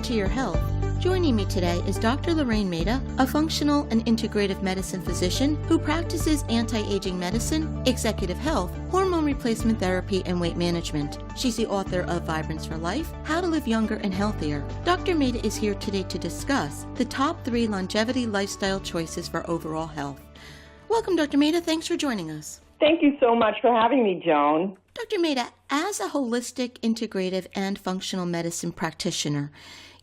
to your health. Joining me today is Dr. Lorraine Maida, a functional and integrative medicine physician who practices anti-aging medicine, executive health, hormone replacement therapy, and weight management. She's the author of Vibrance for Life, How to Live Younger and Healthier. Dr. Maida is here today to discuss the top 3 longevity lifestyle choices for overall health. Welcome, Dr. Maida. Thanks for joining us. Thank you so much for having me, Joan. Dr. Maida, as a holistic, integrative, and functional medicine practitioner,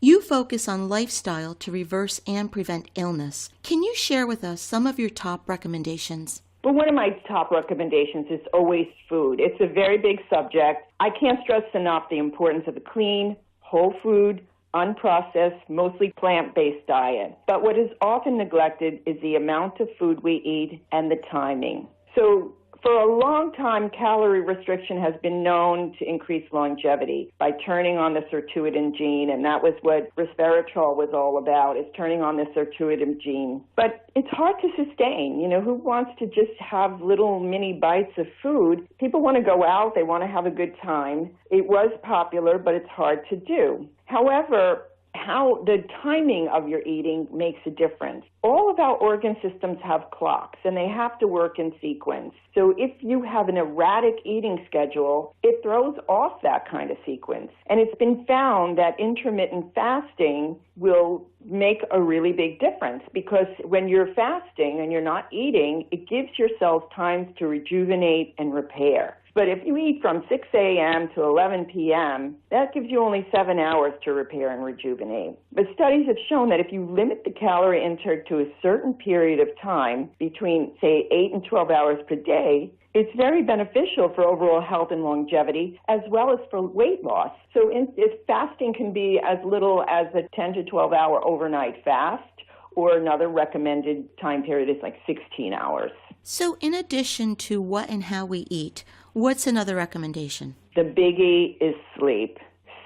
you focus on lifestyle to reverse and prevent illness. Can you share with us some of your top recommendations? Well, one of my top recommendations is always food. It's a very big subject. I can't stress enough the importance of a clean, whole food, unprocessed, mostly plant-based diet. But what is often neglected is the amount of food we eat and the timing. So for a long time, calorie restriction has been known to increase longevity by turning on the sirtuin gene, and that was what resveratrol was all about, is turning on the sirtuin gene. But it's hard to sustain. Who wants to just have little mini bites of food? People want to go out. They want to have a good time. It was popular, but it's hard to do. However, how the timing of your eating makes a difference. All of our organ systems have clocks, and they have to work in sequence. So if you have an erratic eating schedule, it throws off that kind of sequence. And it's been found that intermittent fasting will make a really big difference, because when you're fasting and you're not eating, it gives your cells time to rejuvenate and repair. But if you eat from 6 a.m. to 11 p.m., that gives you only 7 hours to repair and rejuvenate. But studies have shown that if you limit the calorie intake to a certain period of time, between, say, 8 and 12 hours per day, it's very beneficial for overall health and longevity, as well as for weight loss. So if fasting can be as little as a 10 to 12-hour overnight fast, or another recommended time period is like 16 hours. So in addition to what and how we eat, what's another recommendation? The biggie is sleep.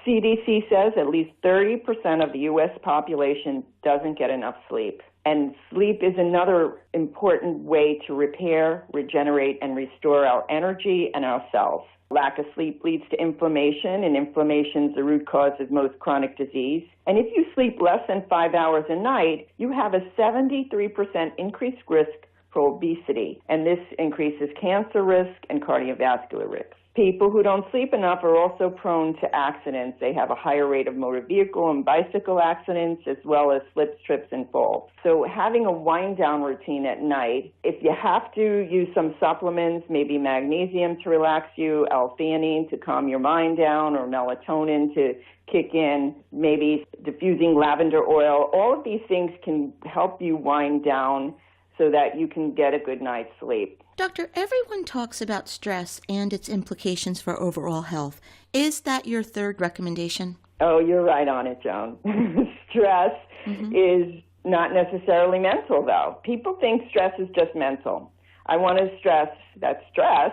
CDC says at least 30% of the U.S. population doesn't get enough sleep. And sleep is another important way to repair, regenerate, and restore our energy and our cells. Lack of sleep leads to inflammation, and inflammation is the root cause of most chronic disease. And if you sleep less than 5 hours a night, you have a 73% increased risk for obesity, and this increases cancer risk and cardiovascular risk. People who don't sleep enough are also prone to accidents. They have a higher rate of motor vehicle and bicycle accidents, as well as slips, trips, and falls. So having a wind-down routine at night, if you have to use some supplements, maybe magnesium to relax you, L-theanine to calm your mind down, or melatonin to kick in, maybe diffusing lavender oil, all of these things can help you wind down so that you can get a good night's sleep. Doctor, everyone talks about stress and its implications for overall health. Is that your third recommendation? Oh, you're right on it, Joan. Stress is not necessarily mental, though. People think stress is just mental. I want to stress that stress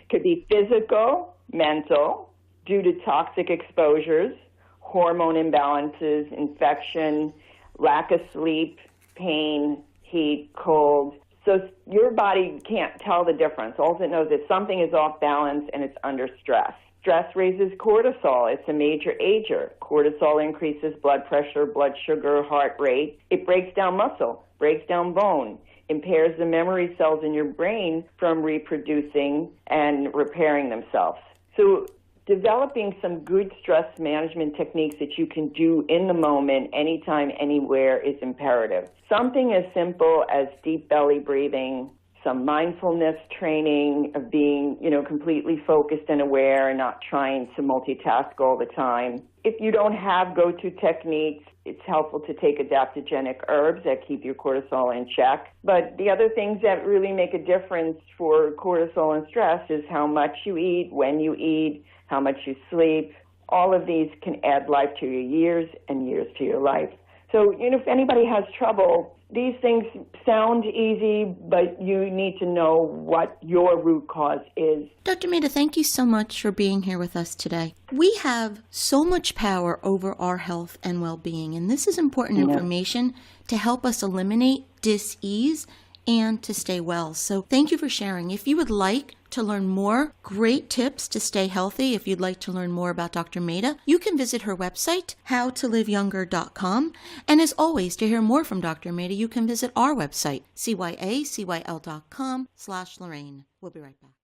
could be physical, mental, due to toxic exposures, hormone imbalances, infection, lack of sleep, pain, heat, cold. So your body can't tell the difference. All it knows is something is off balance and it's under stress. Stress raises cortisol. It's a major ager. Cortisol increases blood pressure, blood sugar, heart rate. It breaks down muscle, breaks down bone, impairs the memory cells in your brain from reproducing and repairing themselves. So developing some good stress management techniques that you can do in the moment, anytime, anywhere is imperative. Something as simple as deep belly breathing, some mindfulness training of being, completely focused and aware and not trying to multitask all the time. If you don't have go-to techniques, it's helpful to take adaptogenic herbs that keep your cortisol in check. But the other things that really make a difference for cortisol and stress is how much you eat, when you eat, how much you sleep. All of these can add life to your years and years to your life. So, if anybody has trouble, these things sound easy, but you need to know what your root cause is. Dr. Maida, thank you so much for being here with us today. We have so much power over our health and well-being, and this is important information to help us eliminate dis-ease and to stay well. So thank you for sharing. If you would like To learn more great tips to stay healthy, if you'd like to learn more about Dr. Maida, you can visit her website, howtoliveyounger.com. And as always, to hear more from Dr. Maida, you can visit our website, CYACYL.com/Lorraine. We'll be right back.